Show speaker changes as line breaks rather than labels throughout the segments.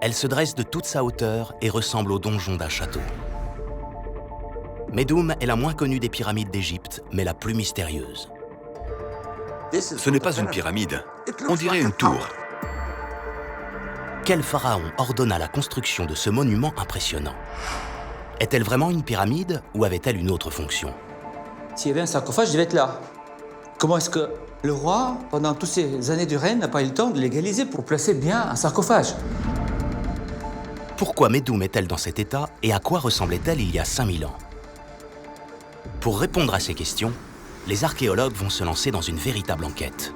Elle se dresse de toute sa hauteur et ressemble au donjon d'un château. Médoum est la moins connue des pyramides d'Égypte, mais la plus mystérieuse.
Ce n'est pas une pyramide, on dirait une tour.
Quel pharaon ordonna la construction de ce monument impressionnant? Est-elle vraiment une pyramide ou avait-elle une autre fonction?
S'il y avait un sarcophage, je devais être là. Comment est-ce que le roi, pendant toutes ces années de règne, n'a pas eu le temps de légaliser pour placer bien un sarcophage?
Pourquoi Médoum est-elle dans cet état et à quoi ressemblait-elle il y a 5000 ans? Pour répondre à ces questions, les archéologues vont se lancer dans une véritable enquête.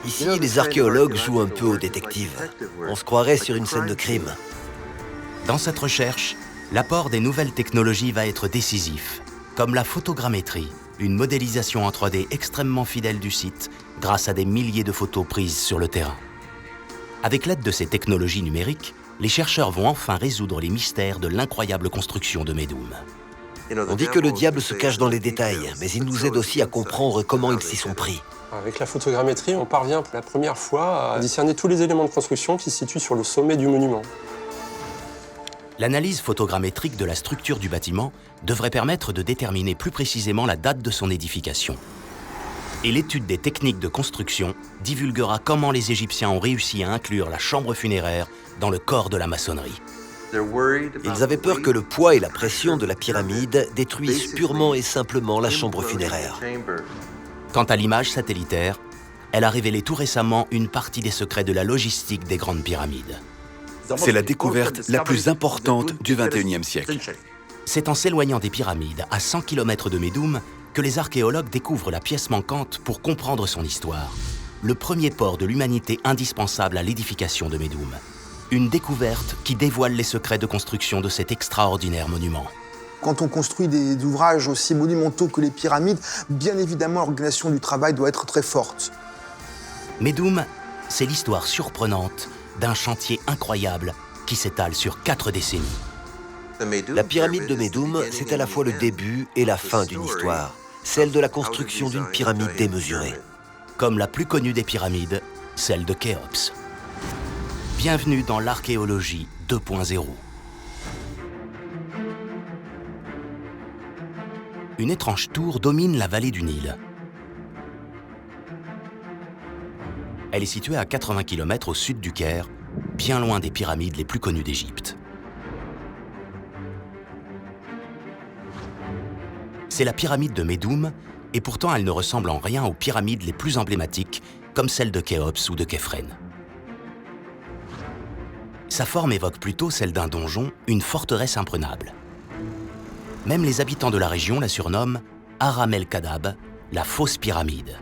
Ici, les archéologues jouent un peu aux détectives. On se croirait sur une scène de crime.
Dans cette recherche, l'apport des nouvelles technologies va être décisif, comme la photogrammétrie, une modélisation en 3D extrêmement fidèle du site grâce à des milliers de photos prises sur le terrain. Avec l'aide de ces technologies numériques, les chercheurs vont enfin résoudre les mystères de l'incroyable construction de Médoum.
On dit que le diable se cache dans les détails, mais il nous aide aussi à comprendre comment ils s'y sont pris.
Avec la photogrammétrie, on parvient pour la première fois à discerner tous les éléments de construction qui se situent sur le sommet du monument.
L'analyse photogrammétrique de la structure du bâtiment devrait permettre de déterminer plus précisément la date de son édification. Et l'étude des techniques de construction divulguera comment les Égyptiens ont réussi à inclure la chambre funéraire dans le corps de la maçonnerie.
Ils avaient peur que le poids et la pression de la pyramide détruisent purement et simplement la chambre funéraire.
Quant à l'image satellitaire, elle a révélé tout récemment une partie des secrets de la logistique des grandes pyramides.
C'est la découverte la plus importante du XXIe siècle.
C'est en s'éloignant des pyramides, à 100 km de Médoum, que les archéologues découvrent la pièce manquante pour comprendre son histoire. Le premier port de l'humanité indispensable à l'édification de Médoum. Une découverte qui dévoile les secrets de construction de cet extraordinaire monument.
Quand on construit des ouvrages aussi monumentaux que les pyramides, bien évidemment, l'organisation du travail doit être très forte.
Médoum, c'est l'histoire surprenante d'un chantier incroyable qui s'étale sur 4 décennies.
La pyramide de Médoum, c'est à la fois le début et la fin d'une histoire, celle de la construction d'une pyramide démesurée.
Comme la plus connue des pyramides, celle de Khéops. Bienvenue dans l'archéologie 2.0. Une étrange tour domine la vallée du Nil. Elle est située à 80 km au sud du Caire, bien loin des pyramides les plus connues d'Égypte. C'est la pyramide de Médoum, et pourtant elle ne ressemble en rien aux pyramides les plus emblématiques, comme celle de Khéops ou de Képhren. Sa forme évoque plutôt celle d'un donjon, une forteresse imprenable. Même les habitants de la région la surnomment Aram el-Kadab, la fausse pyramide.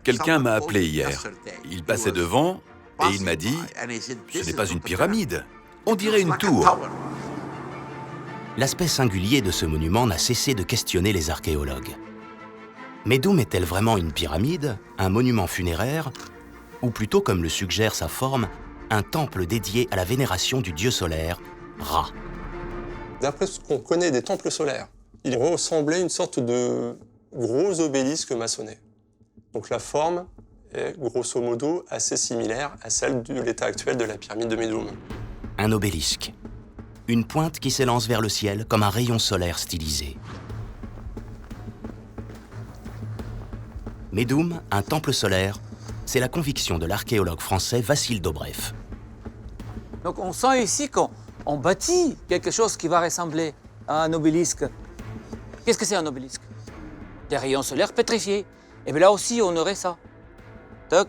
Quelqu'un m'a appelé hier. Il passait devant et il m'a dit « Ce n'est pas une pyramide, on dirait une tour ».
L'aspect singulier de ce monument n'a cessé de questionner les archéologues. Médoum est-elle vraiment une pyramide, un monument funéraire, ou plutôt, comme le suggère sa forme, un temple dédié à la vénération du dieu solaire, Ra?
D'après ce qu'on connaît des temples solaires, il ressemblait à une sorte de gros obélisque maçonné. Donc la forme est grosso modo assez similaire à celle de l'état actuel de la pyramide de Médoum.
Un obélisque. Une pointe qui s'élance vers le ciel comme un rayon solaire stylisé. Médoum, un temple solaire, c'est la conviction de l'archéologue français Vassil Dobrev.
Donc on sent ici qu'on bâtit quelque chose qui va ressembler à un obélisque. Qu'est-ce que c'est un obélisque? Des rayons solaires pétrifiés. Et bien là aussi, on aurait ça. Toc,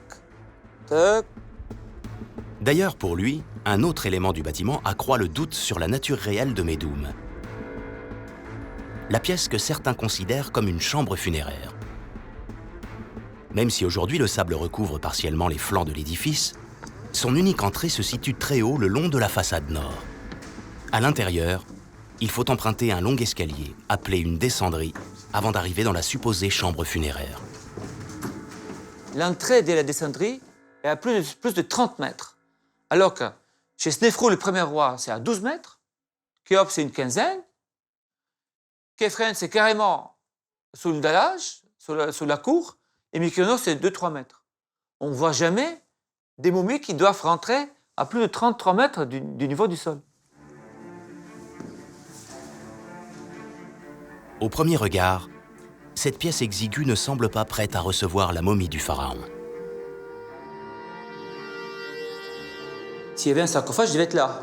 toc.
D'ailleurs, pour lui, un autre élément du bâtiment accroît le doute sur la nature réelle de Médoum. La pièce que certains considèrent comme une chambre funéraire. Même si aujourd'hui le sable recouvre partiellement les flancs de l'édifice, son unique entrée se situe très haut le long de la façade nord. À l'intérieur, il faut emprunter un long escalier, appelé une descendrie, avant d'arriver dans la supposée chambre funéraire.
L'entrée de la descendrie est à plus de 30 mètres. Alors que chez Snéfrou, le premier roi, c'est à 12 mètres. Khéops, c'est une quinzaine. Képhren, c'est carrément sous le dallage, sous la cour. Et Mykonos, c'est 2-3 mètres. On ne voit jamais des momies qui doivent rentrer à plus de 33 mètres du niveau du sol.
Au premier regard, cette pièce exiguë ne semble pas prête à recevoir la momie du pharaon.
S'il y avait un sarcophage, il devait être là.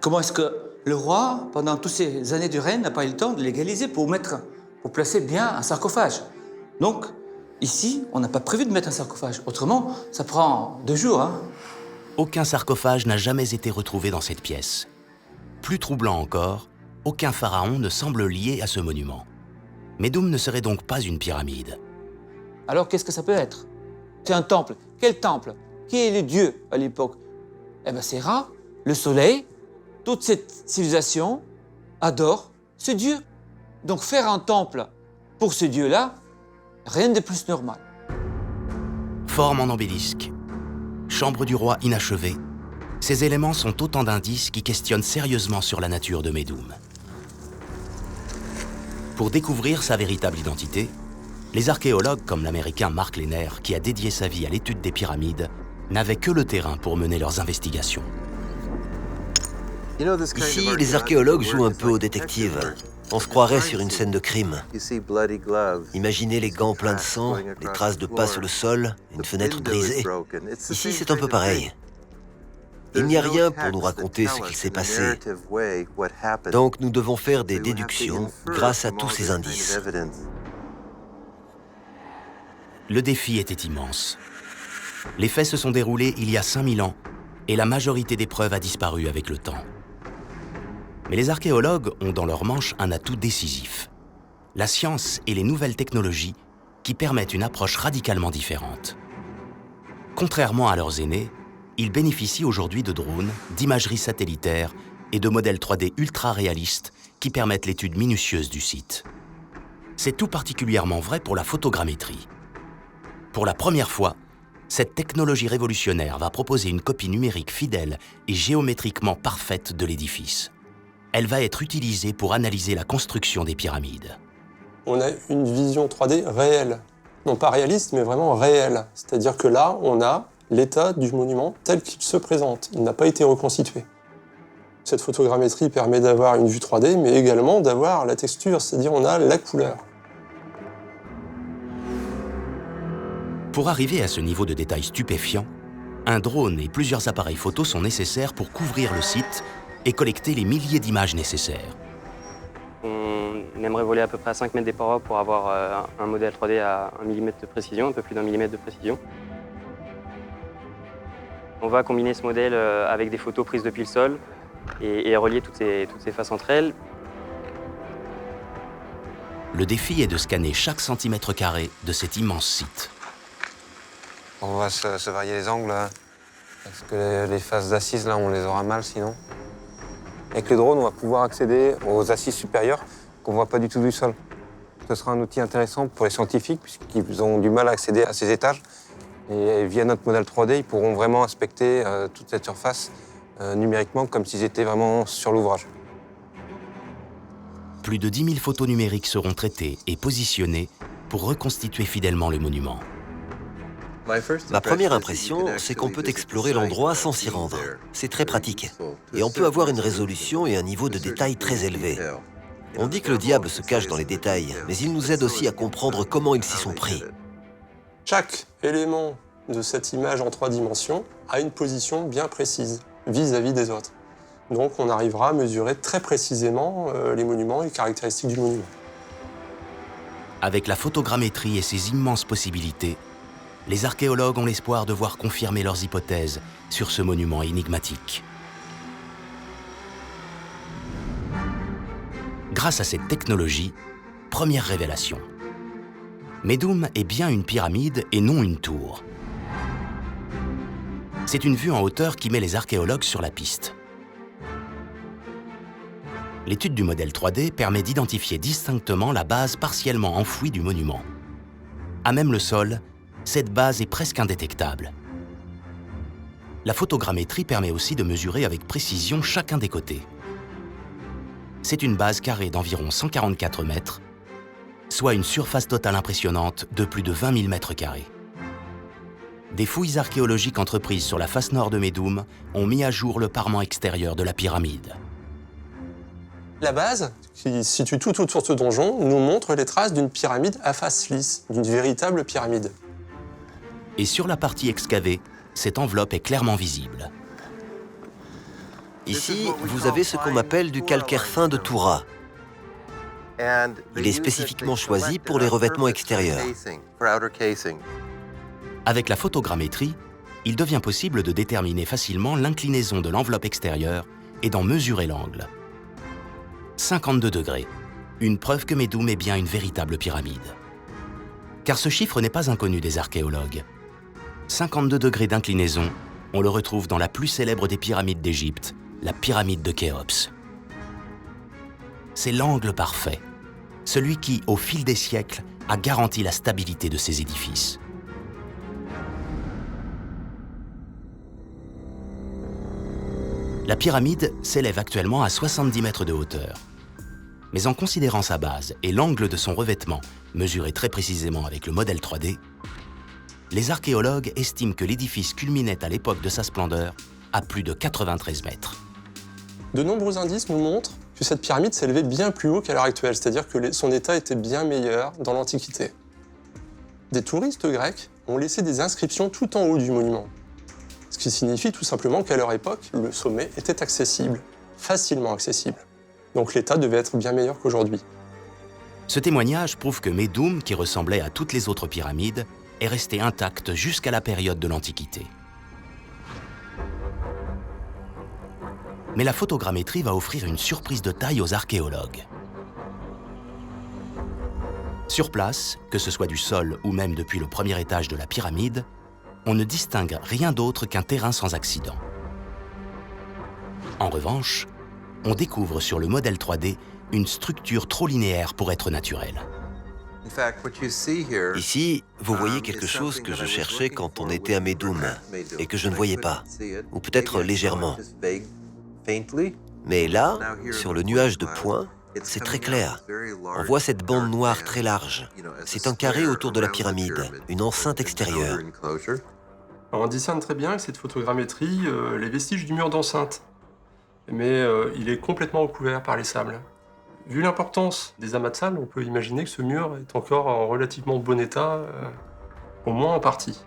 Comment est-ce que le roi, pendant toutes ces années de règne, n'a pas eu le temps de légaliser pour placer bien un sarcophage? Donc, ici, on n'a pas prévu de mettre un sarcophage. Autrement, ça prend 2 jours. Hein.
Aucun sarcophage n'a jamais été retrouvé dans cette pièce. Plus troublant encore, aucun pharaon ne semble lié à ce monument. Médoum ne serait donc pas une pyramide.
Alors, qu'est-ce que ça peut être? C'est un temple. Quel temple? Qui est le dieu à l'époque? Eh bien, c'est Ra, le soleil. Toute cette civilisation adore ce dieu. Donc, faire un temple pour ce dieu-là, rien de plus normal.
Forme en embellisque, chambre du roi inachevée, ces éléments sont autant d'indices qui questionnent sérieusement sur la nature de Médoum. Pour découvrir sa véritable identité, les archéologues comme l'américain Mark Lehner, qui a dédié sa vie à l'étude des pyramides, n'avaient que le terrain pour mener leurs investigations.
Ici, les archéologues jouent un peu au détective. On se croirait sur une scène de crime. Imaginez les gants pleins de sang, les traces de pas sur le sol, une fenêtre brisée. Ici, c'est un peu pareil. Il n'y a rien pour nous raconter ce qu'il s'est passé. Donc, nous devons faire des déductions grâce à tous ces indices.
Le défi était immense. Les faits se sont déroulés il y a 5000 ans et la majorité des preuves a disparu avec le temps. Mais les archéologues ont dans leur manche un atout décisif. La science et les nouvelles technologies qui permettent une approche radicalement différente. Contrairement à leurs aînés, ils bénéficient aujourd'hui de drones, d'imagerie satellitaire et de modèles 3D ultra réalistes qui permettent l'étude minutieuse du site. C'est tout particulièrement vrai pour la photogrammétrie. Pour la première fois, cette technologie révolutionnaire va proposer une copie numérique fidèle et géométriquement parfaite de l'édifice. Elle va être utilisée pour analyser la construction des pyramides.
On a une vision 3D réelle. Non pas réaliste, mais vraiment réelle. C'est-à-dire que là, on a l'état du monument tel qu'il se présente. Il n'a pas été reconstitué. Cette photogrammétrie permet d'avoir une vue 3D, mais également d'avoir la texture, c'est-à-dire on a la couleur.
Pour arriver à ce niveau de détail stupéfiant, un drone et plusieurs appareils photo sont nécessaires pour couvrir le site et collecter les milliers d'images nécessaires.
On aimerait voler à peu près à 5 mètres des parois pour avoir un modèle 3D à 1 mm de précision, un peu plus d'1 mm de précision. On va combiner ce modèle avec des photos prises depuis le sol et relier toutes ces faces entre elles.
Le défi est de scanner chaque centimètre carré de cet immense site.
On va se varier les angles, parce que les faces d'assises, là, on les aura mal sinon. Avec le drone, on va pouvoir accéder aux assises supérieures qu'on ne voit pas du tout du sol. Ce sera un outil intéressant pour les scientifiques, puisqu'ils ont du mal à accéder à ces étages. Et via notre modèle 3D, ils pourront vraiment inspecter toute cette surface numériquement, comme s'ils étaient vraiment sur l'ouvrage.
Plus de 10 000 photos numériques seront traitées et positionnées pour reconstituer fidèlement le monument.
Ma première impression, c'est qu'on peut explorer l'endroit sans s'y rendre. C'est très pratique. Et on peut avoir une résolution et un niveau de détail très élevé. On dit que le diable se cache dans les détails, mais il nous aide aussi à comprendre comment ils s'y sont pris.
Chaque élément de cette image en 3 dimensions a une position bien précise vis-à-vis des autres. Donc on arrivera à mesurer très précisément les monuments et les caractéristiques du monument.
Avec la photogrammétrie et ses immenses possibilités, les archéologues ont l'espoir de voir confirmer leurs hypothèses sur ce monument énigmatique. Grâce à cette technologie, première révélation. Médoum est bien une pyramide et non une tour. C'est une vue en hauteur qui met les archéologues sur la piste. L'étude du modèle 3D permet d'identifier distinctement la base partiellement enfouie du monument. À même le sol, cette base est presque indétectable. La photogrammétrie permet aussi de mesurer avec précision chacun des côtés. C'est une base carrée d'environ 144 mètres, soit une surface totale impressionnante de plus de 20 000 mètres carrés. des fouilles archéologiques entreprises sur la face nord de Médoum ont mis à jour le parement extérieur de la pyramide.
La base, qui se situe tout autour de ce donjon, nous montre les traces d'une pyramide à face lisse, d'une véritable pyramide.
Et sur la partie excavée, cette enveloppe est clairement visible.
Ici, vous avez ce qu'on appelle du calcaire fin de Toura. Il est spécifiquement choisi pour les revêtements extérieurs.
Avec la photogrammétrie, il devient possible de déterminer facilement l'inclinaison de l'enveloppe extérieure et d'en mesurer l'angle. 52 degrés, une preuve que Médoum est bien une véritable pyramide. Car ce chiffre n'est pas inconnu des archéologues. 52 degrés d'inclinaison, on le retrouve dans la plus célèbre des pyramides d'Égypte, la pyramide de Khéops. C'est l'angle parfait, celui qui, au fil des siècles, a garanti la stabilité de ces édifices. La pyramide s'élève actuellement à 70 mètres de hauteur. Mais en considérant sa base et l'angle de son revêtement, mesuré très précisément avec le modèle 3D, les archéologues estiment que l'édifice culminait à l'époque de sa splendeur à plus de 93 mètres.
De nombreux indices nous montrent que cette pyramide s'élevait bien plus haut qu'à l'heure actuelle, c'est-à-dire que son état était bien meilleur dans l'Antiquité. Des touristes grecs ont laissé des inscriptions tout en haut du monument, ce qui signifie tout simplement qu'à leur époque, le sommet était accessible, facilement accessible. Donc l'état devait être bien meilleur qu'aujourd'hui.
Ce témoignage prouve que Médoum, qui ressemblait à toutes les autres pyramides, est resté intact jusqu'à la période de l'Antiquité. Mais la photogrammétrie va offrir une surprise de taille aux archéologues. Sur place, que ce soit du sol ou même depuis le premier étage de la pyramide, on ne distingue rien d'autre qu'un terrain sans accident. En revanche, on découvre sur le modèle 3D une structure trop linéaire pour être naturelle.
Ici, vous voyez quelque chose que je cherchais quand on était à Médoum et que je ne voyais pas, ou peut-être légèrement. Mais là, sur le nuage de points, c'est très clair. On voit cette bande noire très large. C'est un carré autour de la pyramide, une enceinte extérieure.
On discerne très bien avec cette photogrammétrie les vestiges du mur d'enceinte. Mais il est complètement recouvert par les sables. Vu l'importance des amas de sable, on peut imaginer que ce mur est encore en relativement bon état, au moins en partie.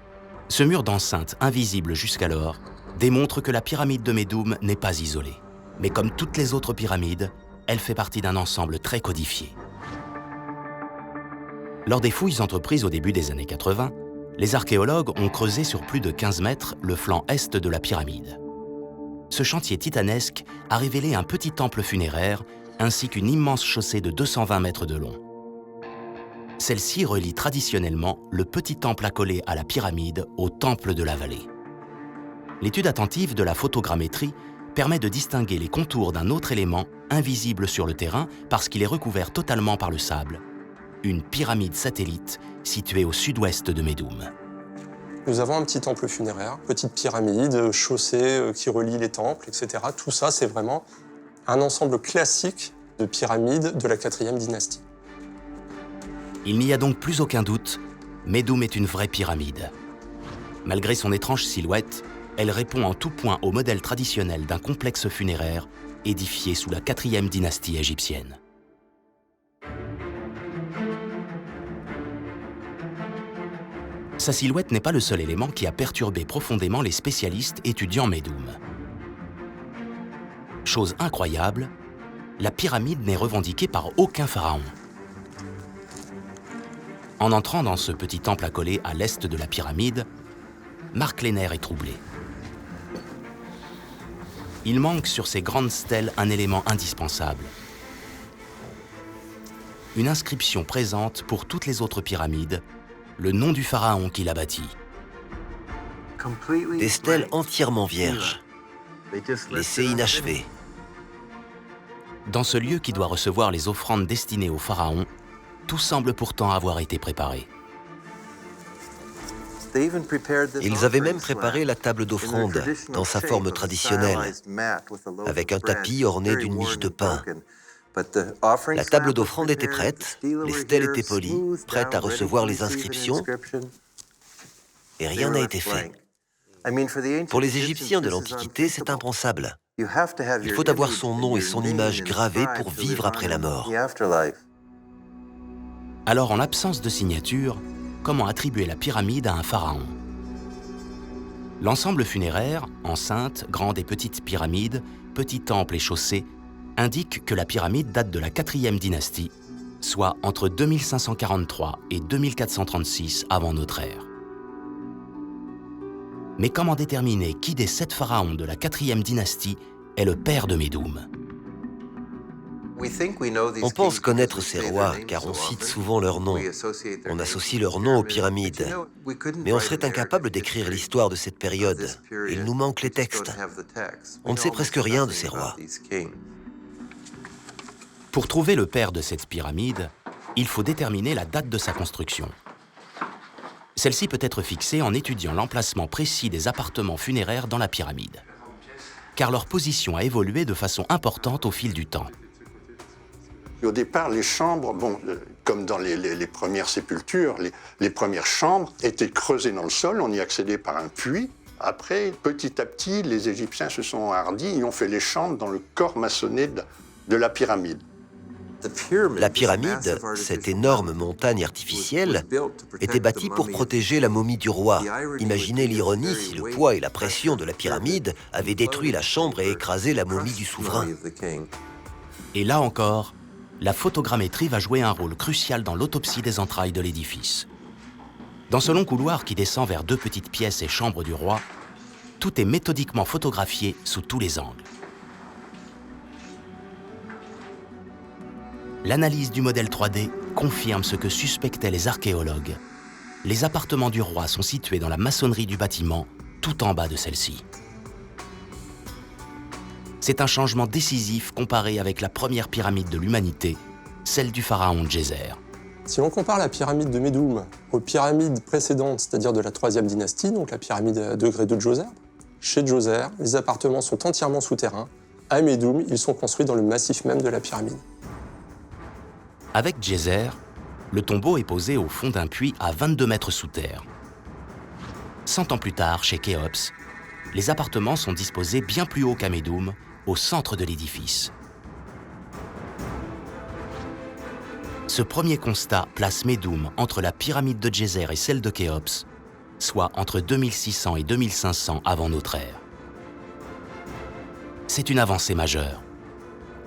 Ce mur d'enceinte, invisible jusqu'alors, démontre que la pyramide de Médoum n'est pas isolée. Mais comme toutes les autres pyramides, elle fait partie d'un ensemble très codifié. Lors des fouilles entreprises au début des années 80, les archéologues ont creusé sur plus de 15 mètres le flanc est de la pyramide. Ce chantier titanesque a révélé un petit temple funéraire ainsi qu'une immense chaussée de 220 mètres de long. Celle-ci relie traditionnellement le petit temple accolé à la pyramide au temple de la vallée. L'étude attentive de la photogrammétrie permet de distinguer les contours d'un autre élément invisible sur le terrain parce qu'il est recouvert totalement par le sable, une pyramide satellite située au sud-ouest de Médoum.
Nous avons un petit temple funéraire, petite pyramide, chaussée qui relie les temples, etc. Tout ça, c'est vraiment un ensemble classique de pyramides de la 4e dynastie.
Il n'y a donc plus aucun doute, Médoum est une vraie pyramide. Malgré son étrange silhouette, elle répond en tout point au modèle traditionnel d'un complexe funéraire édifié sous la 4e dynastie égyptienne. Sa silhouette n'est pas le seul élément qui a perturbé profondément les spécialistes étudiant Médoum. Chose incroyable, la pyramide n'est revendiquée par aucun pharaon. En entrant dans ce petit temple accolé à l'est de la pyramide, Marc Lehner est troublé. Il manque sur ces grandes stèles un élément indispensable. Une inscription présente pour toutes les autres pyramides, le nom du pharaon qui l'a bâti.
Des stèles entièrement vierges, laissées inachevées.
Dans ce lieu qui doit recevoir les offrandes destinées au pharaon, tout semble pourtant avoir été préparé.
Ils avaient même préparé la table d'offrande dans sa forme traditionnelle, avec un tapis orné d'une niche de pin. La table d'offrande était prête, les stèles étaient polies, prêtes à recevoir les inscriptions. et rien n'a été fait. Pour les Égyptiens de l'Antiquité, c'est impensable. Il faut avoir son nom et son image gravés pour vivre après la mort.
Alors, en l'absence de signature, comment attribuer la pyramide à un pharaon? L'ensemble funéraire, enceinte, grande et petite pyramide, petit temple et chaussée, indique que la pyramide date de la 4e dynastie, soit entre 2543 et 2436 avant notre ère. Mais comment déterminer qui des 7 pharaons de la 4e dynastie est le père de Médoum?
On pense connaître ces rois, car on cite souvent leurs noms. On associe leurs noms aux pyramides. Mais on serait incapable d'écrire l'histoire de cette période. Il nous manque les textes. On ne sait presque rien de ces rois.
Pour trouver le père de cette pyramide, il faut déterminer la date de sa construction. Celle-ci peut être fixée en étudiant l'emplacement précis des appartements funéraires dans la pyramide, car leur position a évolué de façon importante au fil du temps.
Au départ, les chambres, comme dans les premières sépultures, les premières chambres étaient creusées dans le sol, on y accédait par un puits. Après, petit à petit, les Égyptiens se sont hardis et ont fait les chambres dans le corps maçonné de la pyramide.
La pyramide, cette énorme montagne artificielle, était bâtie pour protéger la momie du roi. Imaginez l'ironie si le poids et la pression de la pyramide avaient détruit la chambre et écrasé la momie du souverain.
Et là encore, la photogrammétrie va jouer un rôle crucial dans l'autopsie des entrailles de l'édifice. Dans ce long couloir qui descend vers 2 petites pièces et chambres du roi, tout est méthodiquement photographié sous tous les angles. L'analyse du modèle 3D confirme ce que suspectaient les archéologues. Les appartements du roi sont situés dans la maçonnerie du bâtiment, tout en bas de celle-ci. C'est un changement décisif comparé avec la première pyramide de l'humanité, celle du pharaon Djéser.
Si on compare la pyramide de Médoum aux pyramides précédentes, c'est-à-dire de la 3e dynastie, donc la pyramide à degré de Djoser, chez Djoser, les appartements sont entièrement souterrains. À Médoum, ils sont construits dans le massif même de la pyramide.
Avec Djéser, le tombeau est posé au fond d'un puits à 22 mètres sous terre. 100 ans plus tard, chez Khéops, les appartements sont disposés bien plus haut qu'à Médoum, au centre de l'édifice. Ce premier constat place Médoum entre la pyramide de Djéser et celle de Khéops, soit entre 2600 et 2500 avant notre ère. C'est une avancée majeure.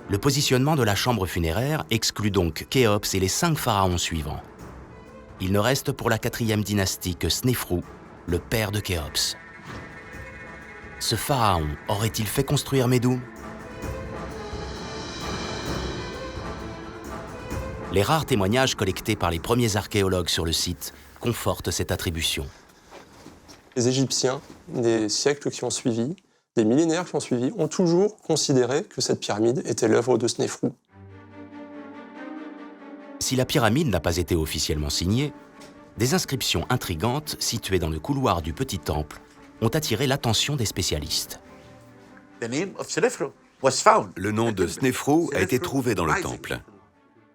Le positionnement de la chambre funéraire exclut donc Khéops et les 5 pharaons suivants. Il ne reste pour la 4e dynastie que Snéfrou, le père de Khéops. Ce pharaon aurait-il fait construire Médoum? Les rares témoignages collectés par les premiers archéologues sur le site confortent cette attribution.
Les Égyptiens, des siècles qui ont suivi, des millénaires qui ont suivi, ont toujours considéré que cette pyramide était l'œuvre de Snéfrou.
Si la pyramide n'a pas été officiellement signée, des inscriptions intrigantes situées dans le couloir du petit temple ont attiré l'attention des spécialistes.
Le nom de Snéfrou a été trouvé dans le temple.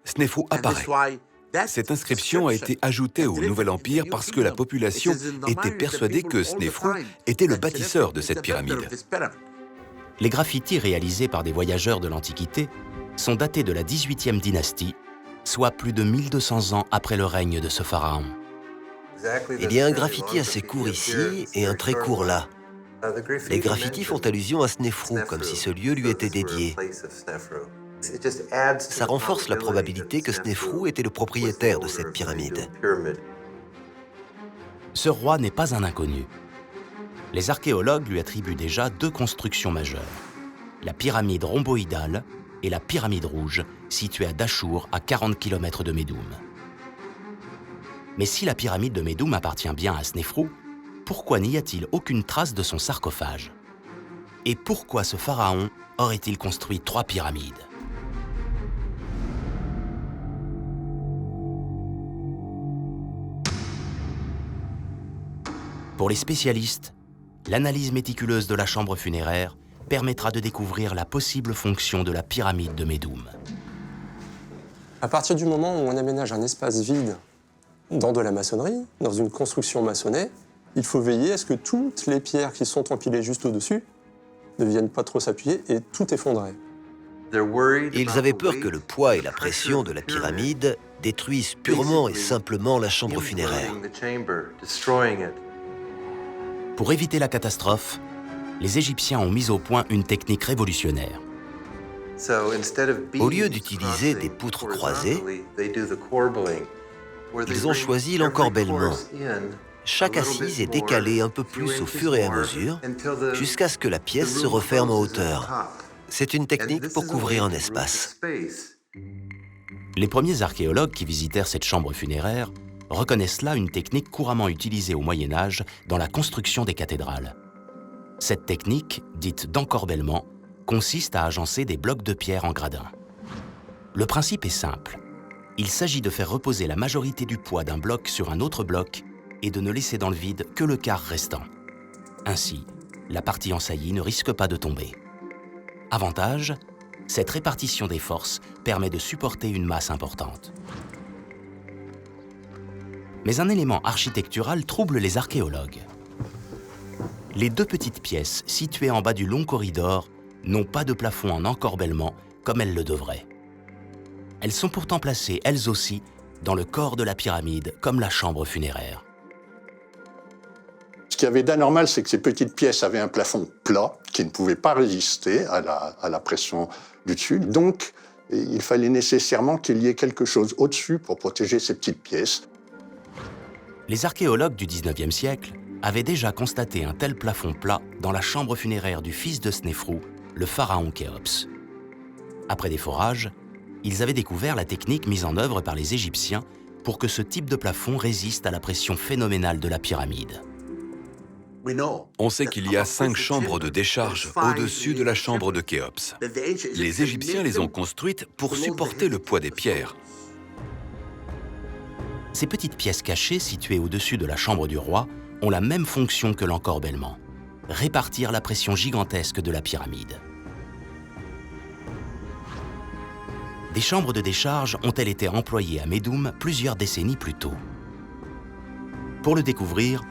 Snéfrou apparaît. Cette inscription a été ajoutée au Nouvel Empire parce que la population était persuadée que Snéfrou était le bâtisseur de cette pyramide.
Les graffitis réalisés par des voyageurs de l'Antiquité sont datés de la 18e dynastie, soit plus de 1200 ans après le règne de ce pharaon.
Il y a un graffiti assez court ici et un très court là. Les graffitis font allusion à Snéfrou, comme si ce lieu lui était dédié. Ça renforce la probabilité que Snéfrou était le propriétaire de cette pyramide.
Ce roi n'est pas un inconnu. Les archéologues lui attribuent déjà 2 constructions majeures, la pyramide rhomboïdale et la pyramide rouge, située à Dachour, à 40 km de Médoum. Mais si la pyramide de Médoum appartient bien à Snéfrou, pourquoi n'y a-t-il aucune trace de son sarcophage? Et pourquoi ce pharaon aurait-il construit 3 pyramides? Pour les spécialistes, l'analyse méticuleuse de la chambre funéraire permettra de découvrir la possible fonction de la pyramide de Médoum.
À partir du moment où on aménage un espace vide dans de la maçonnerie, dans une construction maçonnée, il faut veiller à ce que toutes les pierres qui sont empilées juste au-dessus ne viennent pas trop s'appuyer et tout effondrer.
Ils avaient peur que le poids et la pression de la pyramide détruisent purement et simplement la chambre funéraire.
Pour éviter la catastrophe, les Égyptiens ont mis au point une technique révolutionnaire.
Au lieu d'utiliser des poutres croisées, ils ont choisi l'encorbellement. Chaque assise est décalée un peu plus au fur et à mesure, jusqu'à ce que la pièce se referme en hauteur. C'est une technique pour couvrir un espace.
Les premiers archéologues qui visitèrent cette chambre funéraire reconnaissent là une technique couramment utilisée au Moyen-Âge dans la construction des cathédrales. Cette technique, dite d'encorbellement, consiste à agencer des blocs de pierre en gradins. Le principe est simple. Il s'agit de faire reposer la majorité du poids d'un bloc sur un autre bloc et de ne laisser dans le vide que le quart restant. Ainsi, la partie ensaillie ne risque pas de tomber. Avantage, cette répartition des forces permet de supporter une masse importante. Mais un élément architectural trouble les archéologues. Les deux petites pièces situées en bas du long corridor n'ont pas de plafond en encorbellement comme elles le devraient. Elles sont pourtant placées, elles aussi, dans le corps de la pyramide, comme la chambre funéraire.
Ce qu'il y avait d'anormal, c'est que ces petites pièces avaient un plafond plat qui ne pouvait pas résister à la pression du dessus. Donc, il fallait nécessairement qu'il y ait quelque chose au-dessus pour protéger ces petites pièces.
Les archéologues du XIXe siècle avaient déjà constaté un tel plafond plat dans la chambre funéraire du fils de Snéfrou, le pharaon Khéops. Après des forages, ils avaient découvert la technique mise en œuvre par les Égyptiens pour que ce type de plafond résiste à la pression phénoménale de la pyramide.
On sait qu'il y a 5 chambres de décharge au-dessus de la chambre de Khéops. Les Égyptiens les ont construites pour supporter le poids des pierres.
Ces petites pièces cachées situées au-dessus de la chambre du roi ont la même fonction que l'encorbellement, répartir la pression gigantesque de la pyramide. Des chambres de décharge ont-elles été employées à Médoum plusieurs décennies plus tôt. Pour le découvrir,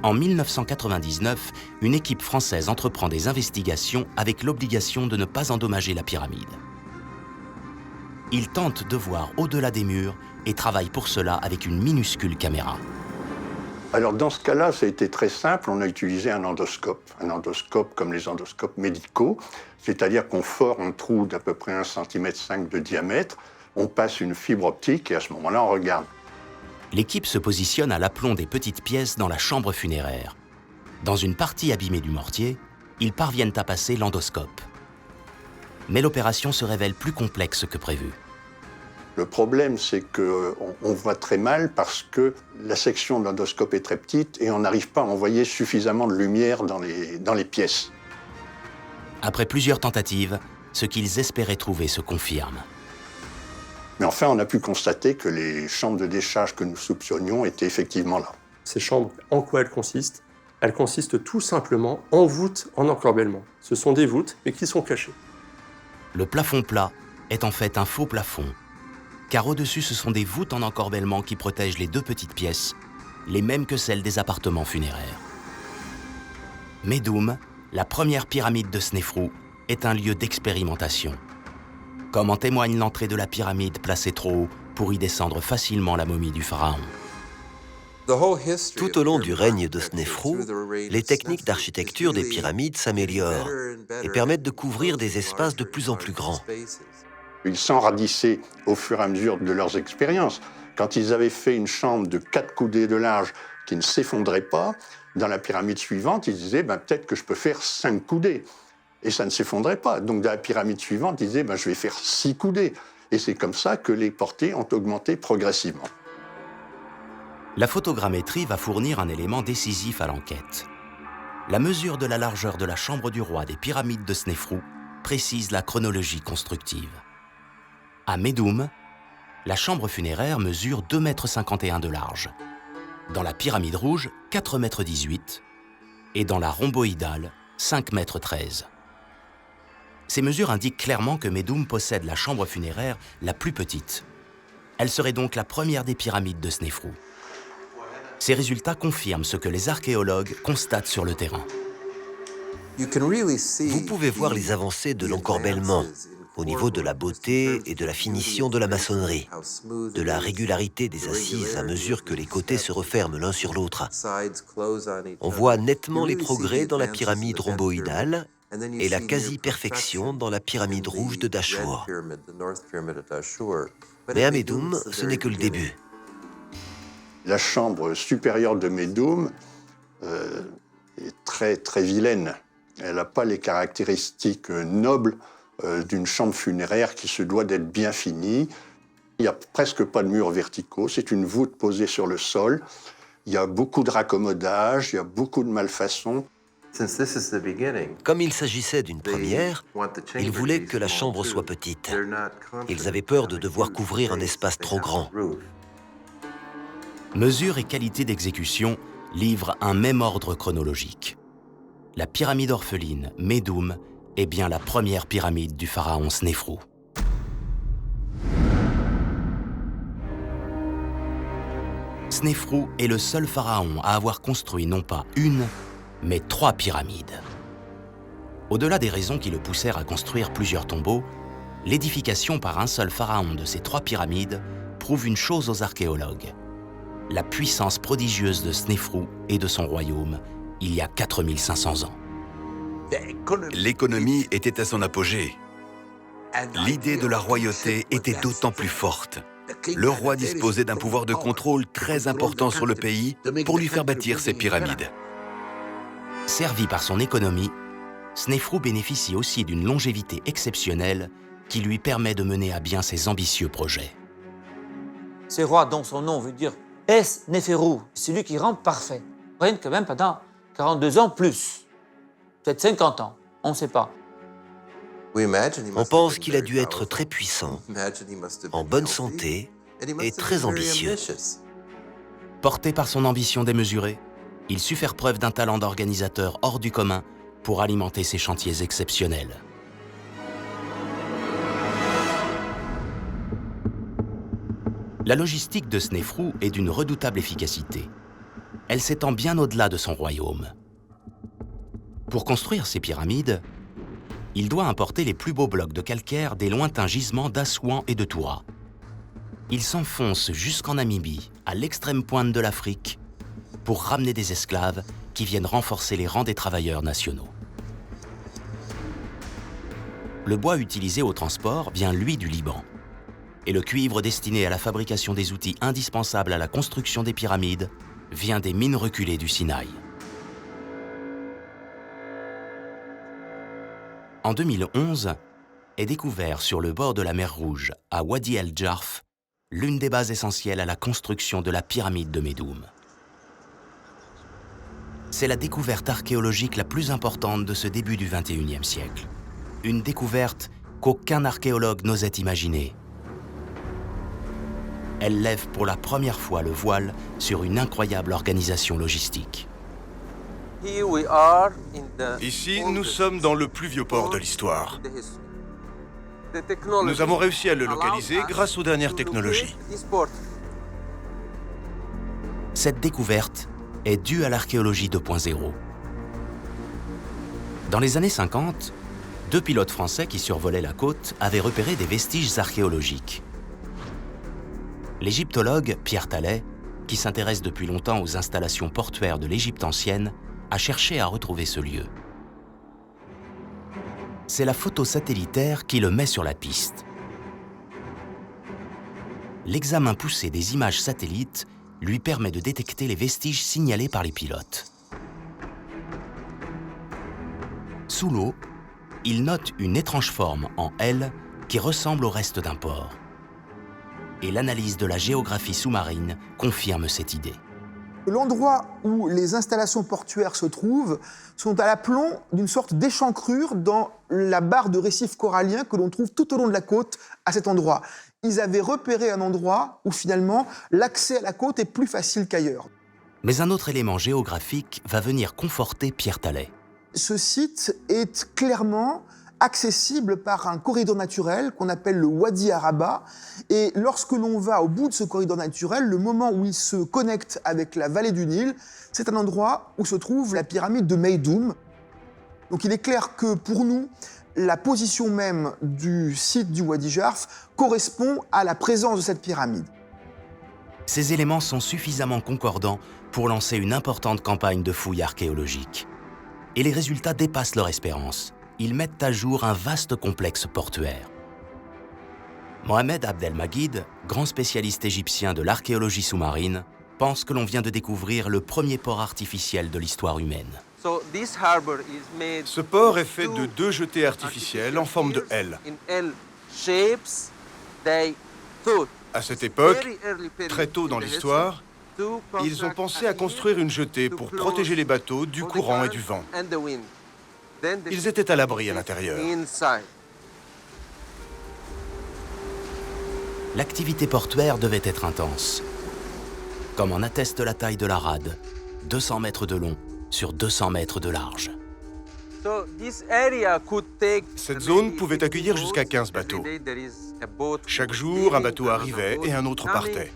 en 1999, une équipe française entreprend des investigations avec l'obligation de ne pas endommager la pyramide. Ils tentent de voir au-delà des murs et travaillent pour cela avec une minuscule caméra.
Alors dans ce cas-là, ça a été très simple, on a utilisé un endoscope comme les endoscopes médicaux, c'est-à-dire qu'on fore un trou d'à peu près 1,5 cm de diamètre, on passe une fibre optique et à ce moment-là, on regarde.
L'équipe se positionne à l'aplomb des petites pièces dans la chambre funéraire. Dans une partie abîmée du mortier, ils parviennent à passer l'endoscope. Mais l'opération se révèle plus complexe que prévu.
Le problème, c'est qu'on voit très mal parce que la section de l'endoscope est très petite et on n'arrive pas à envoyer suffisamment de lumière dans les pièces.
Après plusieurs tentatives, ce qu'ils espéraient trouver se confirme.
Mais enfin, on a pu constater que les chambres de décharge que nous soupçonnions étaient effectivement là.
Ces chambres, en quoi elles consistent? Elles consistent tout simplement en voûtes en encorbellement. Ce sont des voûtes, mais qui sont cachées.
Le plafond plat est en fait un faux plafond, car au-dessus, ce sont des voûtes en encorbellement qui protègent les deux petites pièces, les mêmes que celles des appartements funéraires. Médoum, la première pyramide de Snéfrou, est un lieu d'expérimentation. Comme en témoigne l'entrée de la pyramide placée trop haut pour y descendre facilement la momie du pharaon.
Tout au long du règne de Snéfrou, les techniques d'architecture des pyramides s'améliorent et permettent de couvrir des espaces de plus en plus grands.
Ils s'enradissaient au fur et à mesure de leurs expériences. Quand ils avaient fait une chambre de 4 coudées de large qui ne s'effondrait pas, dans la pyramide suivante, ils disaient peut-être que je peux faire 5 coudées. Et ça ne s'effondrait pas. Donc, dans la pyramide suivante, ils disaient je vais faire 6 coudées. Et c'est comme ça que les portées ont augmenté progressivement.
La photogrammétrie va fournir un élément décisif à l'enquête. La mesure de la largeur de la chambre du roi des pyramides de Snéfrou précise la chronologie constructive. À Médoum, la chambre funéraire mesure 2,51 m de large. Dans la pyramide rouge, 4,18 m. Et dans la rhomboïdale, 5,13 m. Ces mesures indiquent clairement que Médoum possède la chambre funéraire la plus petite. Elle serait donc la première des pyramides de Snéfrou. Ces résultats confirment ce que les archéologues constatent sur le terrain.
Vous pouvez voir les avancées de l'encorbellement au niveau de la beauté et de la finition de la maçonnerie, de la régularité des assises à mesure que les côtés se referment l'un sur l'autre. On voit nettement les progrès dans la pyramide rhomboïdale et la quasi-perfection dans la pyramide rouge de Dashur. Mais à Médoum, ce n'est que le début.
La chambre supérieure de Médoum est très, très vilaine. Elle n'a pas les caractéristiques nobles d'une chambre funéraire qui se doit d'être bien finie. Il n'y a presque pas de murs verticaux, c'est une voûte posée sur le sol. Il y a beaucoup de raccommodage, il y a beaucoup de malfaçons.
Comme il s'agissait d'une première, ils voulaient que la chambre soit petite. Ils avaient peur de devoir couvrir un espace trop grand.
Mesure et qualité d'exécution livrent un même ordre chronologique. La pyramide orpheline Médoum est bien la première pyramide du pharaon Snéfrou. Snéfrou est le seul pharaon à avoir construit non pas une, mais 3 pyramides. Au-delà des raisons qui le poussèrent à construire plusieurs tombeaux, l'édification par un seul pharaon de ces 3 pyramides prouve une chose aux archéologues: la puissance prodigieuse de Snéfrou et de son royaume il y a 4500 ans.
L'économie était à son apogée. L'idée de la royauté était d'autant plus forte. Le roi disposait d'un pouvoir de contrôle très important sur le pays pour lui faire bâtir ses pyramides.
Servi par son économie, Snéfrou bénéficie aussi d'une longévité exceptionnelle qui lui permet de mener à bien ses ambitieux projets.
Ce roi dont son nom veut dire Es-Néférou, celui qui rend parfait, règne quand même pendant 42 ans plus, peut-être 50 ans, on ne sait pas.
On pense qu'il a dû être très puissant, en bonne santé et très ambitieux.
Porté par son ambition démesurée, il sut faire preuve d'un talent d'organisateur hors du commun pour alimenter ses chantiers exceptionnels. La logistique de Snéfrou est d'une redoutable efficacité. Elle s'étend bien au-delà de son royaume. Pour construire ces pyramides, il doit importer les plus beaux blocs de calcaire des lointains gisements d'Assouan et de Toura. Il s'enfonce jusqu'en Namibie, à l'extrême pointe de l'Afrique, pour ramener des esclaves qui viennent renforcer les rangs des travailleurs nationaux. Le bois utilisé au transport vient, lui, du Liban. Et le cuivre destiné à la fabrication des outils indispensables à la construction des pyramides vient des mines reculées du Sinaï. En 2011, est découvert sur le bord de la mer Rouge, à Wadi el-Jarf, l'une des bases essentielles à la construction de la pyramide de Médoum. C'est la découverte archéologique la plus importante de ce début du XXIe siècle. Une découverte qu'aucun archéologue n'osait imaginer. Elle lève pour la première fois le voile sur une incroyable organisation logistique.
Ici, nous sommes dans le plus vieux port de l'histoire. Nous avons réussi à le localiser grâce aux dernières technologies.
Cette découverte est due à l'archéologie 2.0. Dans les années 50, 2 pilotes français qui survolaient la côte avaient repéré des vestiges archéologiques. L'égyptologue Pierre Tallet, qui s'intéresse depuis longtemps aux installations portuaires de l'Égypte ancienne, a cherché à retrouver ce lieu. C'est la photo satellitaire qui le met sur la piste. L'examen poussé des images satellites lui permet de détecter les vestiges signalés par les pilotes. Sous l'eau, il note une étrange forme en L qui ressemble au reste d'un port. Et l'analyse de la géographie sous-marine confirme cette idée.
L'endroit où les installations portuaires se trouvent sont à l'aplomb d'une sorte d'échancrure dans la barre de récifs coralliens que l'on trouve tout au long de la côte à cet endroit. Ils avaient repéré un endroit où finalement l'accès à la côte est plus facile qu'ailleurs.
Mais un autre élément géographique va venir conforter Pierre Tallet.
Ce site est clairement accessible par un corridor naturel qu'on appelle le Wadi Araba. Et lorsque l'on va au bout de ce corridor naturel, le moment où il se connecte avec la vallée du Nil, c'est un endroit où se trouve la pyramide de Meydoum. Donc il est clair que pour nous, la position même du site du Wadi Jarf correspond à la présence de cette pyramide.
Ces éléments sont suffisamment concordants pour lancer une importante campagne de fouilles archéologiques. Et les résultats dépassent leur espérance. Ils mettent à jour un vaste complexe portuaire. Mohamed Abdelmagid, grand spécialiste égyptien de l'archéologie sous-marine, pense que l'on vient de découvrir le premier port artificiel de l'histoire humaine.
Ce port est fait de 2 jetées artificielles en forme de L. À cette époque, très tôt dans l'histoire, ils ont pensé à construire une jetée pour protéger les bateaux du courant et du vent. Ils étaient à l'abri à l'intérieur.
L'activité portuaire devait être intense. Comme en atteste la taille de la rade, 200 mètres de long sur 200 mètres de large.
Cette zone pouvait accueillir jusqu'à 15 bateaux. Chaque jour, un bateau arrivait et un autre partait.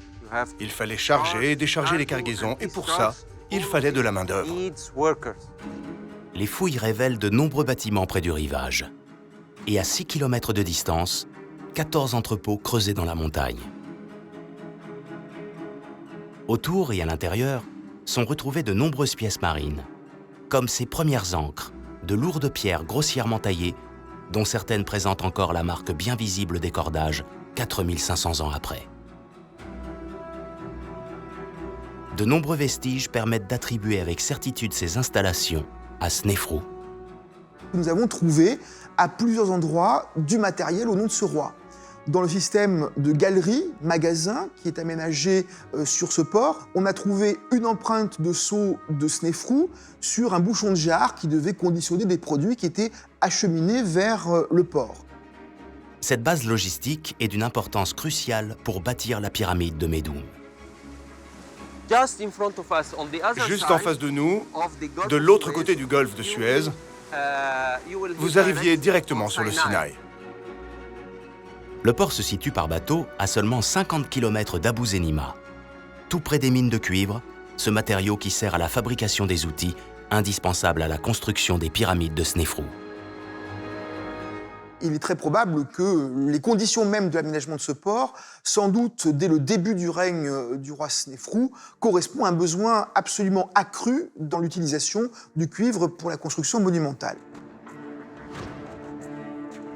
Il fallait charger et décharger les cargaisons et pour ça, il fallait de la main-d'œuvre.
Les fouilles révèlent de nombreux bâtiments près du rivage. Et à 6 km de distance, 14 entrepôts creusés dans la montagne. Autour et à l'intérieur sont retrouvées de nombreuses pièces marines, comme ces premières ancres, de lourdes pierres grossièrement taillées, dont certaines présentent encore la marque bien visible des cordages 4500 ans après. De nombreux vestiges permettent d'attribuer avec certitude ces installations à Snéfrou.
Nous avons trouvé à plusieurs endroits du matériel au nom de ce roi. Dans le système de galerie, magasin, qui est aménagé sur ce port, on a trouvé une empreinte de sceau de Snéfrou sur un bouchon de jarre qui devait conditionner des produits qui étaient acheminés vers le port.
Cette base logistique est d'une importance cruciale pour bâtir la pyramide de Meydoum.
Juste en face de nous, de l'autre côté du golfe de Suez, vous arriviez directement sur le Sinaï.
Le port se situe par bateau à seulement 50 km d'Abou Zenima, tout près des mines de cuivre, ce matériau qui sert à la fabrication des outils indispensables à la construction des pyramides de Snéfrou.
Il est très probable que les conditions même de l'aménagement de ce port, sans doute dès le début du règne du roi Snéfrou, correspond à un besoin absolument accru dans l'utilisation du cuivre pour la construction monumentale.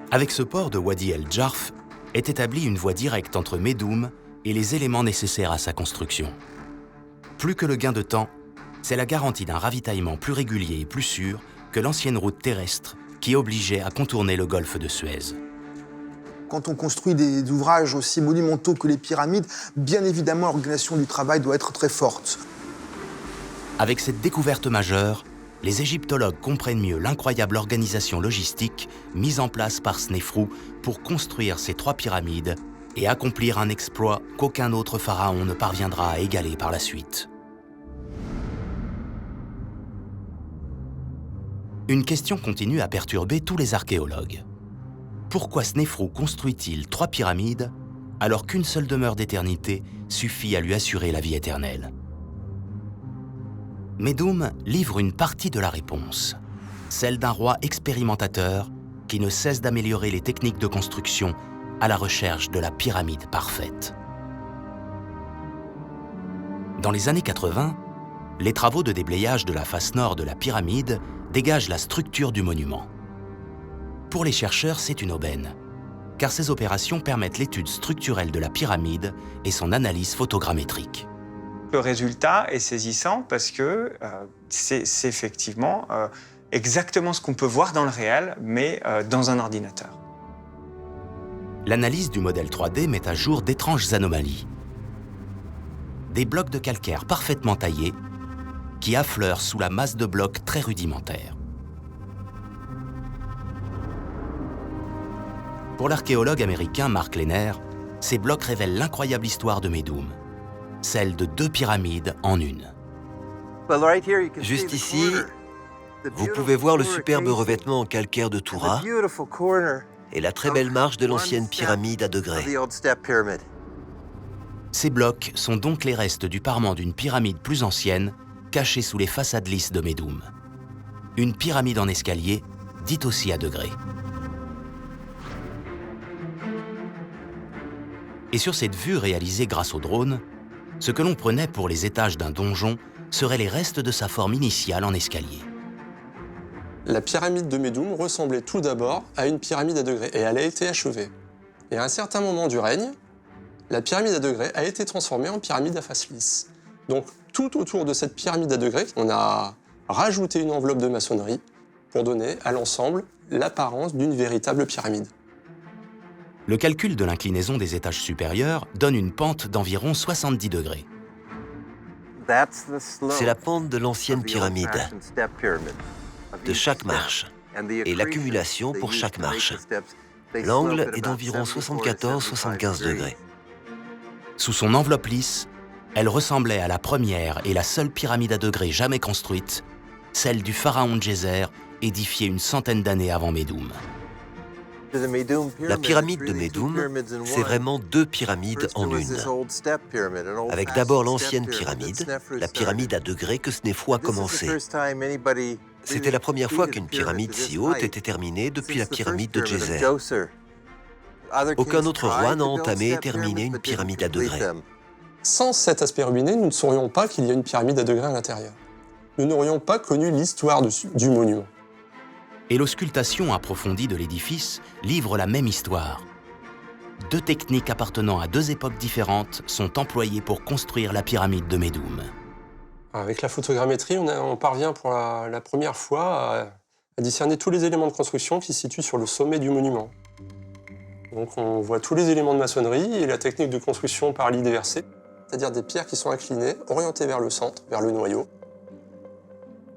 Avec ce port de Wadi El Jarf, est établie une voie directe entre Meydoum et les éléments nécessaires à sa construction. Plus que le gain de temps, c'est la garantie d'un ravitaillement plus régulier et plus sûr que l'ancienne route terrestre qui obligeait à contourner le golfe de Suez.
Quand on construit des ouvrages aussi monumentaux que les pyramides, bien évidemment l'organisation du travail doit être très forte.
Avec cette découverte majeure, les égyptologues comprennent mieux l'incroyable organisation logistique mise en place par Snéfrou pour construire ces 3 pyramides et accomplir un exploit qu'aucun autre pharaon ne parviendra à égaler par la suite. Une question continue à perturber tous les archéologues. Pourquoi Snéfrou construit-il 3 pyramides alors qu'une seule demeure d'éternité suffit à lui assurer la vie éternelle ? Meydoum livre une partie de la réponse, celle d'un roi expérimentateur qui ne cesse d'améliorer les techniques de construction à la recherche de la pyramide parfaite. Dans les années 80, les travaux de déblayage de la face nord de la pyramide dégagent la structure du monument. Pour les chercheurs, c'est une aubaine, car ces opérations permettent l'étude structurelle de la pyramide et son analyse photogrammétrique.
Le résultat est saisissant parce que c'est effectivement exactement ce qu'on peut voir dans le réel, mais dans un ordinateur.
L'analyse du modèle 3D met à jour d'étranges anomalies. Des blocs de calcaire parfaitement taillés qui affleurent sous la masse de blocs très rudimentaires. Pour l'archéologue américain Mark Lehner, ces blocs révèlent l'incroyable histoire de Meydoum, celle de 2 pyramides en une.
Juste ici, Vous pouvez voir le superbe revêtement en calcaire de Toura et la très belle marche de l'ancienne pyramide à degrés.
Ces blocs sont donc les restes du parement d'une pyramide plus ancienne, cachée sous les façades lisses de Médoum. Une pyramide en escalier, dite aussi à degrés. Et sur cette vue réalisée grâce au drone, ce que l'on prenait pour les étages d'un donjon seraient les restes de sa forme initiale en escalier.
La pyramide de Médoum ressemblait tout d'abord à une pyramide à degrés et elle a été achevée. Et à un certain moment du règne, la pyramide à degrés a été transformée en pyramide à face lisse. Donc tout autour de cette pyramide à degrés, on a rajouté une enveloppe de maçonnerie pour donner à l'ensemble l'apparence d'une véritable pyramide.
Le calcul de l'inclinaison des étages supérieurs donne une pente d'environ 70 degrés.
C'est la pente de l'ancienne pyramide, de chaque marche, et l'accumulation pour chaque marche. L'angle est d'environ 74-75 degrés.
Sous son enveloppe lisse, elle ressemblait à la première et la seule pyramide à degrés jamais construite, celle du pharaon Djéser, édifiée une centaine d'années avant Médoum.
La pyramide de Médoum, c'est vraiment deux pyramides en une. Avec d'abord l'ancienne pyramide, la pyramide à degrés que Snéfrou a commencé. C'était la première fois qu'une pyramide si haute était terminée depuis la pyramide de Djéser. Aucun autre roi n'a entamé et terminé une pyramide à degrés.
Sans cet aspect ruiné, nous ne saurions pas qu'il y a une pyramide à degrés à l'intérieur. Nous n'aurions pas connu l'histoire du monument.
Et l'auscultation approfondie de l'édifice livre la même histoire. Deux techniques appartenant à deux époques différentes sont employées pour construire la pyramide de Médoum.
Avec la photogrammétrie, on parvient pour la première fois à discerner tous les éléments de construction qui se situent sur le sommet du monument. Donc on voit tous les éléments de maçonnerie et la technique de construction par lit déversé, c'est-à-dire des pierres qui sont inclinées, orientées vers le centre, vers le noyau.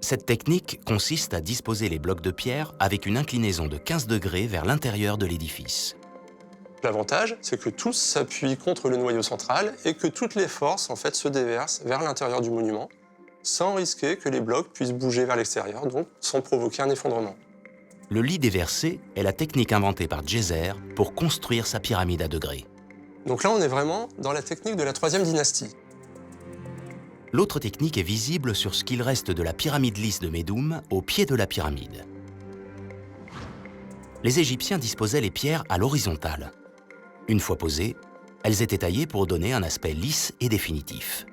Cette technique consiste à disposer les blocs de pierre avec une inclinaison de 15 degrés vers l'intérieur de l'édifice.
L'avantage, c'est que tous s'appuient contre le noyau central et que toutes les forces en fait, se déversent vers l'intérieur du monument, sans risquer que les blocs puissent bouger vers l'extérieur, donc sans provoquer un effondrement.
Le lit déversé est la technique inventée par Djéser pour construire sa pyramide à degrés.
Donc là, on est vraiment dans la technique de la 3e dynastie.
L'autre technique est visible sur ce qu'il reste de la pyramide lisse de Médoum au pied de la pyramide. Les Égyptiens disposaient les pierres à l'horizontale. Une fois posées, elles étaient taillées pour donner un aspect lisse et définitif.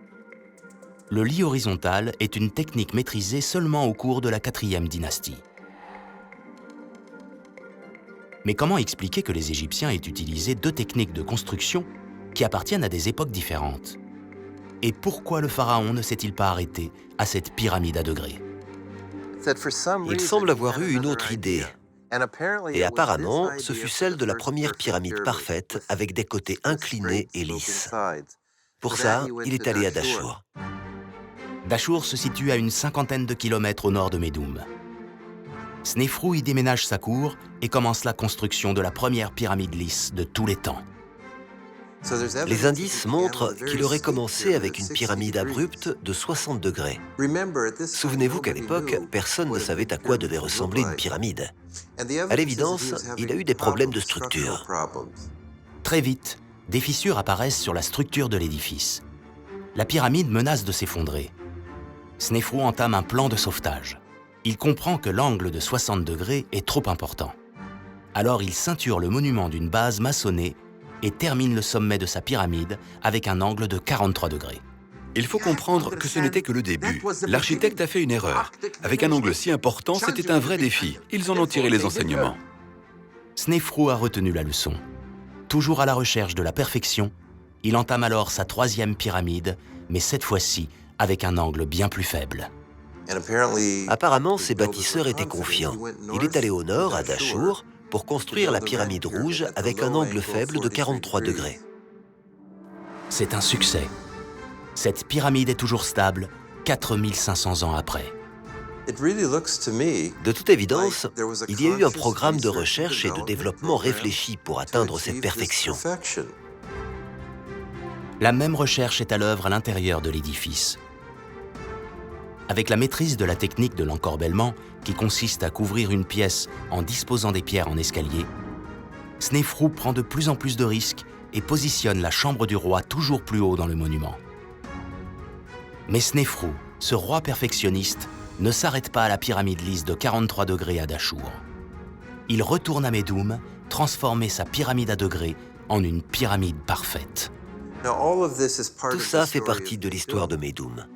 Le lit horizontal est une technique maîtrisée seulement au cours de la 4e dynastie. Mais comment expliquer que les Égyptiens aient utilisé deux techniques de construction qui appartiennent à des époques différentes ? Et pourquoi le pharaon ne s'est-il pas arrêté à cette pyramide à degrés?
Il semble avoir eu une autre idée. Et apparemment, ce fut celle de la première pyramide parfaite avec des côtés inclinés et lisses. Pour ça, il est allé à Dachour.
Dachour se situe à une 50aine de kilomètres au nord de Médoum. Snéfrou y déménage sa cour et commence la construction de la première pyramide lisse de tous les temps.
Les indices montrent qu'il aurait commencé avec une pyramide abrupte de 60 degrés. Souvenez-vous qu'à l'époque, personne ne savait à quoi devait ressembler une pyramide. À l'évidence, il a eu des problèmes de structure.
Très vite, des fissures apparaissent sur la structure de l'édifice. La pyramide menace de s'effondrer. Snéfrou entame un plan de sauvetage. Il comprend que l'angle de 60 degrés est trop important. Alors il ceinture le monument d'une base maçonnée et termine le sommet de sa pyramide avec un angle de 43 degrés.
Il faut comprendre que ce n'était que le début. L'architecte a fait une erreur. Avec un angle si important, c'était un vrai défi. Ils en ont tiré les enseignements.
Snéfrou a retenu la leçon. Toujours à la recherche de la perfection, il entame alors sa 3e pyramide, mais cette fois-ci avec un angle bien plus faible.
Apparemment, ces bâtisseurs étaient confiants. Il est allé au nord, à Dachour, pour construire la pyramide rouge avec un angle faible de 43 degrés.
C'est un succès. Cette pyramide est toujours stable, 4500 ans après.
De toute évidence, il y a eu un programme de recherche et de développement réfléchi pour atteindre cette perfection.
La même recherche est à l'œuvre à l'intérieur de l'édifice. Avec la maîtrise de la technique de l'encorbellement, qui consiste à couvrir une pièce en disposant des pierres en escalier, Snéfrou prend de plus en plus de risques et positionne la chambre du roi toujours plus haut dans le monument. Mais Snéfrou, ce roi perfectionniste, ne s'arrête pas à la pyramide lisse de 43 degrés à Dachour. Il retourne à Médoum, transformer sa pyramide à degrés en une pyramide parfaite.
Tout ça fait partie de l'histoire de Médoum.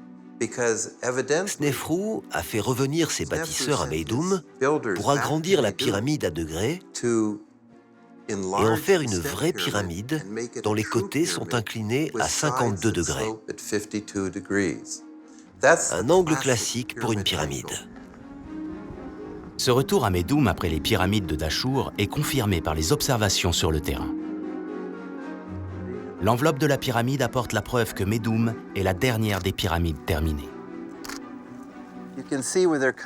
Snéfrou a fait revenir ses bâtisseurs à Médoum pour agrandir la pyramide à degrés et en faire une vraie pyramide dont les côtés sont inclinés à 52 degrés. Un angle classique pour une pyramide.
Ce retour à Médoum après les pyramides de Dachour est confirmé par les observations sur le terrain. L'enveloppe de la pyramide apporte la preuve que Médoum est la dernière des pyramides terminées.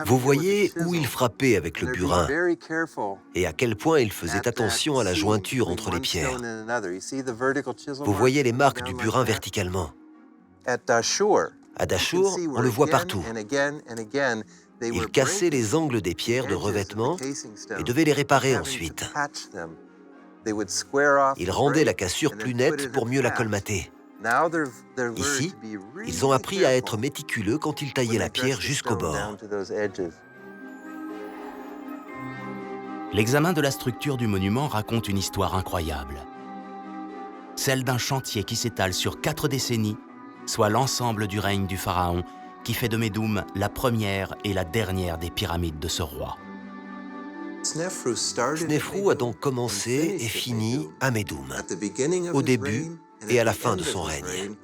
Vous voyez où il frappait avec le burin et à quel point il faisait attention à la jointure entre les pierres. Vous voyez les marques du burin verticalement. À Dachour, on le voit partout. Il cassait les angles des pierres de revêtement et devait les réparer ensuite. Il rendait la cassure plus nette pour mieux la colmater. Ici, ils ont appris à être méticuleux quand ils taillaient la pierre jusqu'au bord.
L'examen de la structure du monument raconte une histoire incroyable. Celle d'un chantier qui s'étale sur 4 décennies, soit l'ensemble du règne du pharaon, qui fait de Médoum la première et la dernière des pyramides de ce roi.
Snéfrou a donc commencé et fini à Médoum, au début et à la fin de son règne.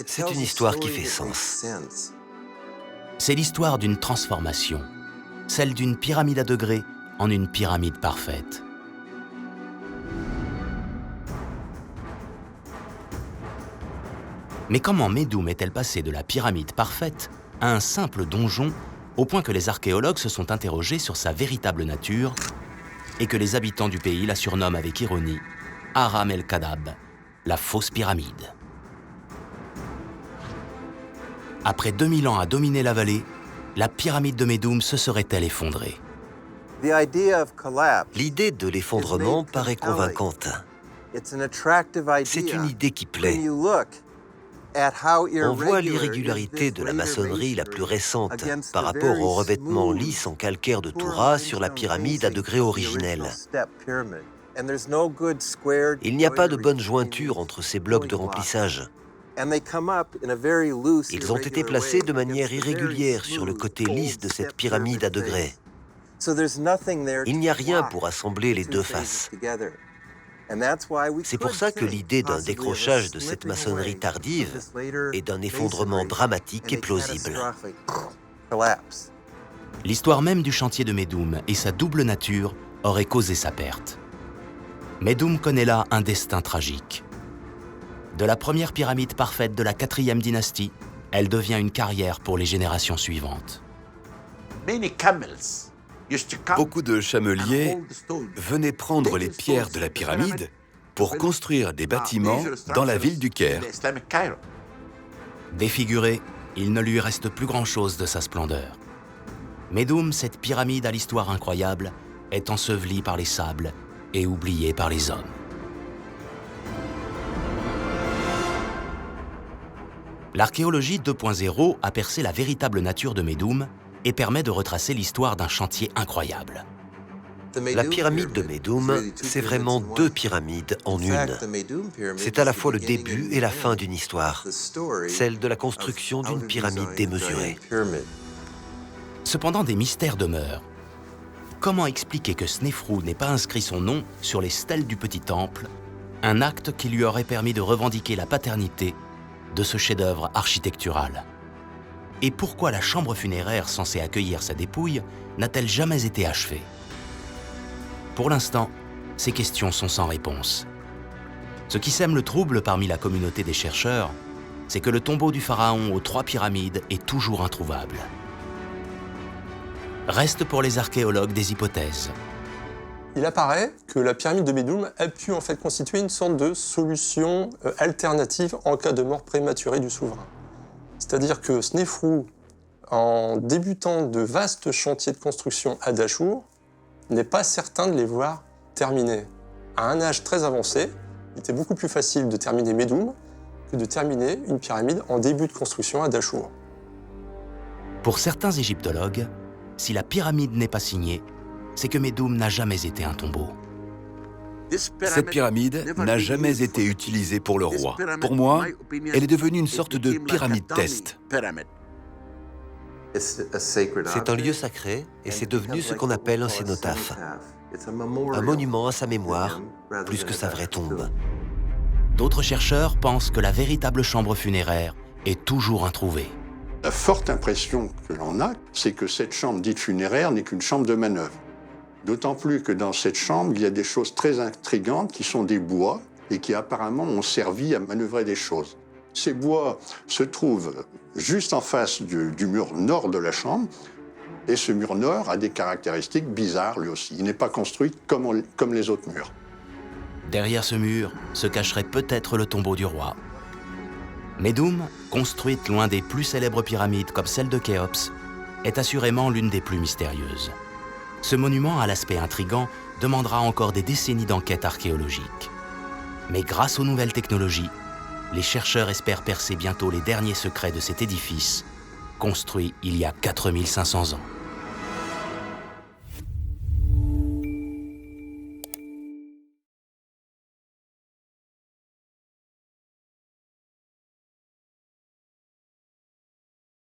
C'est une histoire qui fait sens.
C'est l'histoire d'une transformation, celle d'une pyramide à degrés en une pyramide parfaite. Mais comment Médoum est-elle passée de la pyramide parfaite à un simple donjon, au point que les archéologues se sont interrogés sur sa véritable nature et que les habitants du pays la surnomment avec ironie Aram el-Kadab, la fausse pyramide. Après 2000 ans à dominer la vallée, la pyramide de Médoum se serait-elle effondrée?
L'idée de l'effondrement paraît convaincante. C'est une idée qui plaît. On voit l'irrégularité de la maçonnerie la plus récente par rapport au revêtement lisse en calcaire de Toura sur la pyramide à degrés originelle. Il n'y a pas de bonne jointure entre ces blocs de remplissage. Ils ont été placés de manière irrégulière sur le côté lisse de cette pyramide à degrés. Il n'y a rien pour assembler les deux faces. C'est pour ça que l'idée d'un décrochage de cette maçonnerie tardive et d'un effondrement dramatique est plausible.
L'histoire même du chantier de Médoum et sa double nature aurait causé sa perte. Médoum connaît là un destin tragique. De la première pyramide parfaite de la 4e dynastie, elle devient une carrière pour les générations suivantes.
Beaucoup de chameliers venaient prendre les pierres de la pyramide pour construire des bâtiments dans la ville du Caire.
Défiguré, il ne lui reste plus grand-chose de sa splendeur. Médoum, cette pyramide à l'histoire incroyable, est ensevelie par les sables et oubliée par les hommes. L'archéologie 2.0 a percé la véritable nature de Médoum et permet de retracer l'histoire d'un chantier incroyable.
La pyramide de Médoum, c'est vraiment deux pyramides en une. C'est à la fois le début et la fin d'une histoire, celle de la construction d'une pyramide démesurée.
Cependant, des mystères demeurent. Comment expliquer que Snéfrou n'ait pas inscrit son nom sur les stèles du petit temple, un acte qui lui aurait permis de revendiquer la paternité de ce chef-d'œuvre architectural? Et pourquoi la chambre funéraire censée accueillir sa dépouille n'a-t-elle jamais été achevée? Pour l'instant, ces questions sont sans réponse. Ce qui sème le trouble parmi la communauté des chercheurs, c'est que le tombeau du pharaon aux 3 pyramides est toujours introuvable. Restent pour les archéologues des hypothèses.
Il apparaît que la pyramide de Médoum a pu en fait constituer une sorte de solution alternative en cas de mort prématurée du souverain. C'est-à-dire que Snéfrou en débutant de vastes chantiers de construction à Dachour, n'est pas certain de les voir terminés. À un âge très avancé, il était beaucoup plus facile de terminer Médoum que de terminer une pyramide en début de construction à Dachour.
Pour certains égyptologues, si la pyramide n'est pas signée, c'est que Médoum n'a jamais été un tombeau.
Cette pyramide n'a jamais été utilisée pour le roi. Pour moi, elle est devenue une sorte de pyramide test.
C'est un lieu sacré et c'est devenu ce qu'on appelle un cénotaphe. Un monument à sa mémoire, plus que sa vraie tombe.
D'autres chercheurs pensent que la véritable chambre funéraire est toujours introuvée.
La forte impression que l'on a, c'est que cette chambre dite funéraire n'est qu'une chambre de manœuvre. D'autant plus que dans cette chambre, il y a des choses très intrigantes qui sont des bois et qui apparemment ont servi à manœuvrer des choses. Ces bois se trouvent juste en face du mur nord de la chambre et ce mur nord a des caractéristiques bizarres lui aussi. Il n'est pas construit comme les autres murs.
Derrière ce mur se cacherait peut-être le tombeau du roi. Médoum, construite loin des plus célèbres pyramides comme celle de Khéops, est assurément l'une des plus mystérieuses. Ce monument à l'aspect intrigant demandera encore des décennies d'enquête archéologique. Mais grâce aux nouvelles technologies, les chercheurs espèrent percer bientôt les derniers secrets de cet édifice, construit il y a 4500 ans.